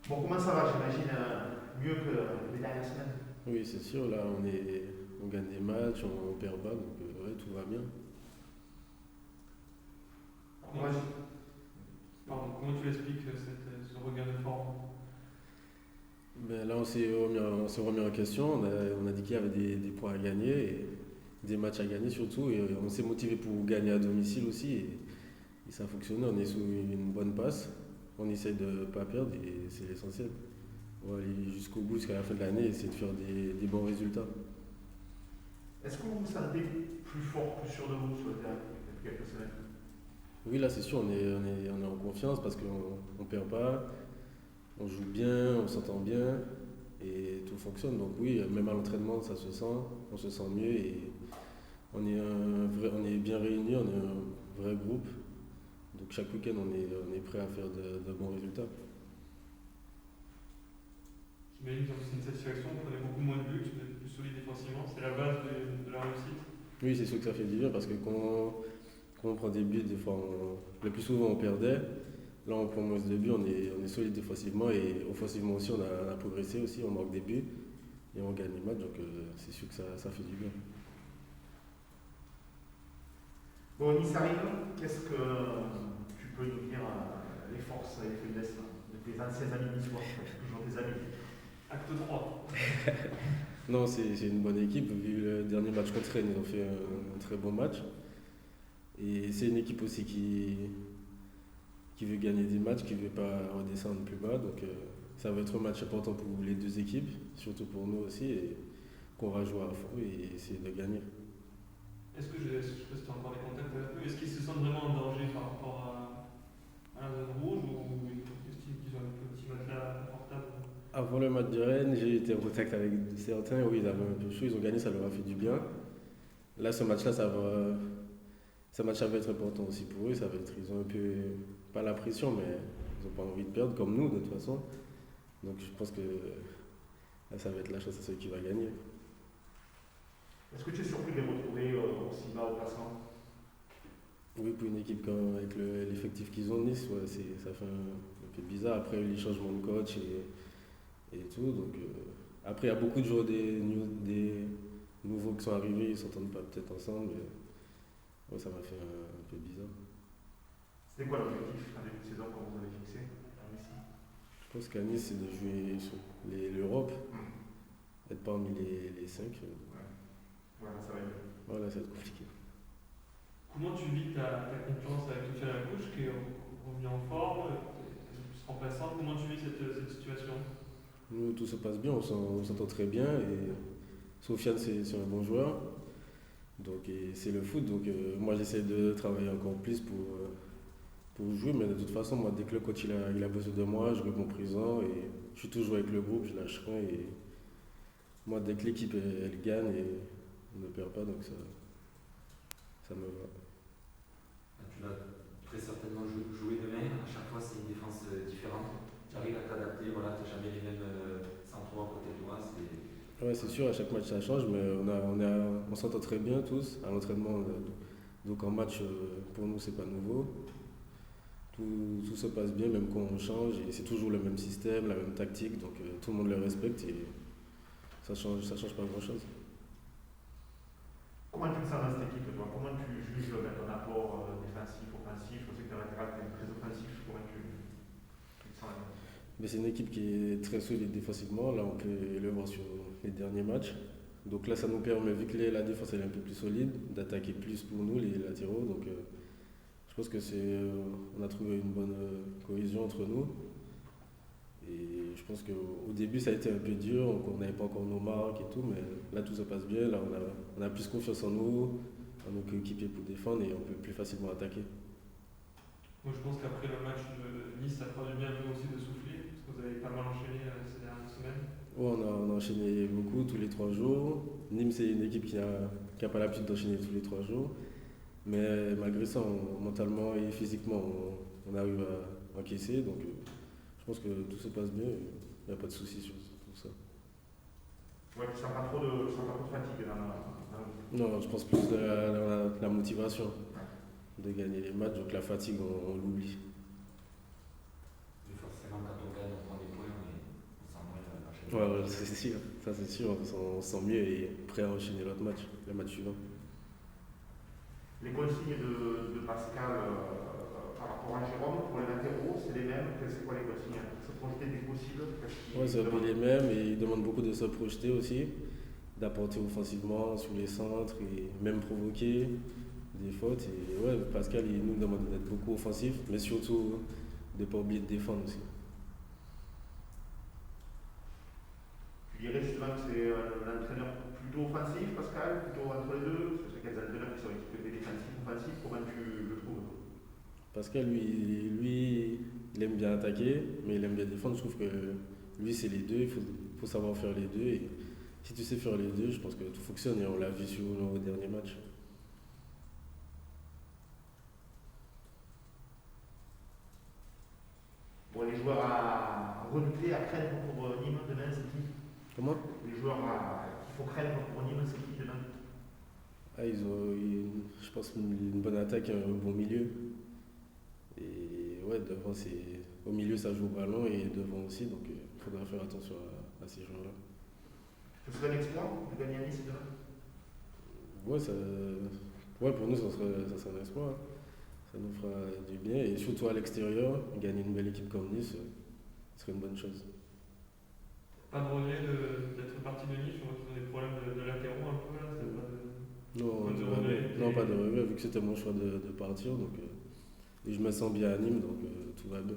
Bon, comment ça va? J'imagine mieux que les dernières semaines. Oui, c'est sûr, là on gagne des matchs, on perd pas, donc ouais, tout va bien. Moi, Comment, pardon, comment tu expliques ce regain de forme? Ben là on s'est remis en question, on a dit qu'il y avait des points à gagner, et des matchs à gagner surtout, et on s'est motivé pour gagner à domicile aussi, et ça a fonctionné, on est sous une bonne passe, on essaie de ne pas perdre, et c'est l'essentiel. On va aller jusqu'au bout, jusqu'à la fin de l'année, et essayer de faire des bons résultats. est-ce que vous vous sentez plus fort, plus sûr de vous sur le terrain depuis quelques semaines? Oui, là c'est sûr, on est en confiance parce qu'on ne perd pas, on joue bien, on s'entend bien et tout fonctionne. Donc oui, même à l'entraînement, ça se sent, on se sent mieux et on est bien réunis, on est un vrai groupe. Donc chaque week-end, on est prêt à faire de bons résultats. J'imagine que c'est une satisfaction, vous prenez beaucoup moins de buts, vous êtes plus solide défensivement, c'est la base de la réussite. Oui, c'est sûr que ça fait du bien parce que quand on prend des buts, des fois, le plus souvent on perdait. Là, on prend moins de buts, on est solide défensivement et offensivement aussi, on a progressé aussi, on marque des buts et on gagne les matchs. Donc c'est sûr que ça fait du bien. Bon, Nice arrive. Qu'est-ce que tu peux nous dire les forces et les faiblesses de tes anciens amis niçois, toujours tes amis? Acte 3. Non, c'est une bonne équipe. Vu le dernier match contre Rennes, ils ont fait un très bon match. Et c'est une équipe aussi qui veut gagner des matchs, qui ne veut pas redescendre plus bas. Donc ça va être un match important pour les deux équipes, surtout pour nous aussi, et qu'on va jouer à fond et essayer de gagner. Est-ce que je sais pas si tu as encore des contacts avec eux, est-ce qu'ils se sentent vraiment en danger par rapport à la zone rouge ou est-ce qu'ils ont un petit matelas confortable? Avant le match de Rennes, j'ai été en contact avec certains. Oui, ils avaient un peu chaud, ils ont gagné, ça leur a fait du bien. Là, ce match, ça va être important aussi pour eux. Ils ont un peu, pas la pression, mais ils n'ont pas envie de perdre comme nous de toute façon. Donc je pense que là, ça va être la chance à celui qui va gagner. Est-ce que tu es surpris de les retrouver aussi bas au classement? Oui, pour une équipe avec l'effectif qu'ils ont de Nice, ouais, ça fait un peu bizarre. Après les changements de coach et tout. Donc, après, il y a beaucoup de joueurs des nouveaux qui sont arrivés, ils ne s'entendent pas peut-être ensemble. Mais, ouais, ça m'a fait un peu bizarre. C'était quoi l'objectif en début de saison quand vous avez fixé à Nice? Je pense qu'à Nice, c'est de jouer sur l'Europe, Hmm. être parmi les 5. Ouais. Voilà, ça va être. Voilà, ça va être compliqué. Comment tu vis ta concurrence avec Touché à la gauche qui est revenu en forme, plus remplaçante? Comment tu vis cette situation? Nous, tout se passe bien, on s'entend très bien. Et Sofiane, c'est un bon joueur. Donc, et c'est le foot. Donc, moi, j'essaie de travailler encore plus pour jouer. Mais de toute façon, moi, dès que le coach il a besoin de moi, je réponds présent. Et je suis toujours avec le groupe, je lâche rien. Et moi, dès que l'équipe elle gagne, et on ne perd pas. Donc, ça me va. Tu vas très certainement jouer demain. À chaque fois, c'est une défense différente. Tu arrives à t'adapter. Voilà, tu n'as jamais les mêmes centraux à côté de toi. Ouais, c'est sûr, à chaque match ça change, mais on s'entend très bien tous à l'entraînement. Donc en match, pour nous, c'est pas nouveau. Tout se passe bien, même quand on change, et c'est toujours le même système, la même tactique, donc tout le monde le respecte et ça change pas grand-chose. Comment tu te sens dans cette équipe, toi? Comment tu juges ton apport défensif, offensif? Je sais que tu es latéral, tu es très offensif. Comment tu te sens là? Mais c'est une équipe qui est très solide défensivement, là on peut le voir sur les derniers matchs. Donc là, ça nous permet, vu que la défense elle est un peu plus solide, d'attaquer plus pour nous, les latéraux. Donc je pense que on a trouvé une bonne cohésion entre nous. Et je pense qu'au début, ça a été un peu dur, on n'avait pas encore nos marques et tout, mais là, tout se passe bien. Là, on a plus confiance en nous, en nos coéquipiers pour défendre et on peut plus facilement attaquer. Moi, je pense qu'après le match de Nice, ça fera du bien à vous aussi de souffler, parce que vous avez pas mal enchaîné ces dernières semaines. Ouais, on a enchaîné beaucoup tous les 3 jours. Nîmes, c'est une équipe qui a pas l'habitude d'enchaîner tous les 3 jours. Mais malgré ça, mentalement et physiquement, on arrive à encaisser. Donc je pense que tout se passe bien. Il n'y a pas de souci sur ça. Ouais, tu sens pas trop tu sens pas trop de fatigue dans le groupe. Non, je pense plus de la motivation de gagner les matchs. Donc la fatigue, on l'oublie. forcément, quand on gagne, on prend des points, Ouais, ça c'est sûr. Ça c'est sûr, on se sent mieux et prêt à enchaîner l'autre match, le match suivant. Les consignes de Pascal par rapport à Jérôme pour les latéraux, c'est les mêmes. C'est quoi les consignes? Se projeter dès que possible. Ouais, c'est un peu les mêmes et il demande beaucoup de se projeter aussi, d'apporter offensivement sous les centres et même provoquer des fautes. Et ouais, Pascal il nous demande d'être beaucoup offensif, mais surtout de ne pas oublier de défendre aussi. Tu dirais justement que c'est un entraîneur plutôt offensif, Pascal, plutôt entre les deux? Parce qu'il y a des entraîneurs qui sont équipés défensifs, offensifs. Comment tu le trouves? Pascal, lui, il aime bien attaquer, mais il aime bien défendre. Je trouve que lui, c'est les deux. Il faut savoir faire les deux. Et si tu sais faire les deux, je pense que tout fonctionne. Et on l'a vu sur nos derniers matchs. Bon, les joueurs à redouter, à craindre pour Nîmes demain, c'est qui? Comment? Les joueurs qu'il faut craindre pour Nîmes, c'est qui demain? Ah, je pense, une bonne attaque et un bon milieu. Et ouais, devant, au milieu, ça joue au ballon et devant aussi. Donc, il faudra faire attention à ces joueurs-là. Ce serait un exploit de gagner à Nice demain? Ouais, pour nous, ça serait un espoir. Ça nous fera du bien. Et surtout à l'extérieur, gagner une belle équipe comme Nice, ce serait une bonne chose. Pas de regret d'être parti de Nice, je vois qu'ils ont des problèmes de latéraux un peu là, c'est pas de... Non, pas de regret, vu que c'était mon choix de partir. Donc, et je me sens bien à Nîmes, donc tout va bien.